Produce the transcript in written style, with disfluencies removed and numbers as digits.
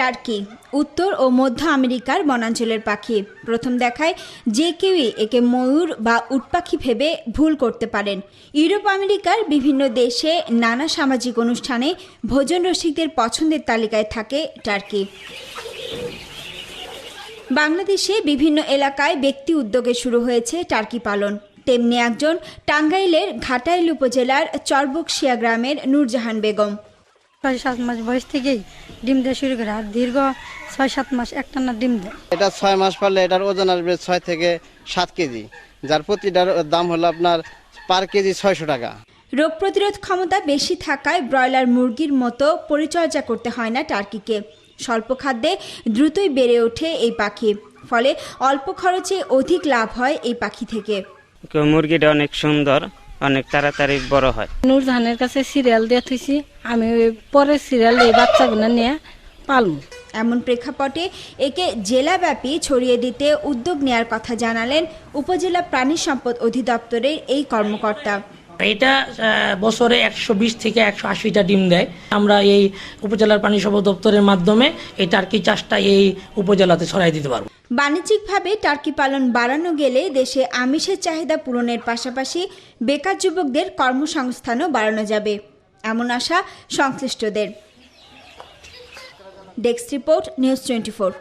Turkey উত্তর ও মধ্য আমেরিকার বনাঞ্চলের পাখি। প্রথম দেখায় যে কেউই একে ময়ূর বা উট পাখি ভেবে ভুল করতে পারেন। ইউরোপ আমেরিকার বিভিন্ন দেশে নানা সামাজিক অনুষ্ঠানে ভোজন রসিকদের পছন্দের তালিকায় থাকে টার্কি। বাংলাদেশে বিভিন্ন এলাকায় ব্যক্তি উদ্যোগে শুরু হয়েছে টার্কি পালন। তেমনি একজন টাঙ্গাইলের ঘাটাইল উপজেলার চরবকশিয়া গ্রামের নূরজাহান বেগম। 6-7 মাস বয়স থেকেই ডিম দেওয়া শুরু করে, আর দীর্ঘ 6-7 মাস একটানা ডিম দেয়। এটা 6 মাস পারলে এটার ওজন আসবে 6 থেকে 7 কেজি, যার প্রতিটার দাম হলো আপনার পার কেজি 600 টাকা। রোগ প্রতিরোধ ক্ষমতা বেশি থাকায় ব্রয়লার মুরগির মতো পরিচর্যা করতে হয় না টার্কিকে। স্বল্প খাদ্যে দ্রুতই বেড়ে ওঠে এই পাখি, ফলে অল্প খরচে অধিক লাভ হয় এই পাখি থেকে। মুরগিটা অনেক সুন্দর, অনেক তাড়াতাড়ি বড় হয়। নূরজাহানের কাছে সিরিয়াল দিয়ে থুইছি, আমি পরে সিরিয়াল এই বাচ্চাগুলো নিয়ে পালবো। এমন প্রেক্ষাপটে একে জেলাব্যাপী ছড়িয়ে দিতে উদ্যোগ নেয়ার কথা জানালেন উপজেলা প্রাণী সম্পদ অধিদপ্তরের এই কর্মকর্তা। এটা বছরে 120 থেকে 180টা ডিম দেয়। আমরা এই উপজেলার প্রাণী সম্পদ দপ্তরের মাধ্যমে এই টার্কি চাষটা এই উপজেলাতে ছড়াই দিতে পারবো। বাণিজ্যিকভাবে টার্কি পালন বাড়ানো গেলে দেশে আমিষের চাহিদা পূরণের পাশাপাশি বেকার যুবকদের কর্মসংস্থানও বাড়ানো যাবে, এমন আশা সংশ্লিষ্টদের। Desk report, news 24।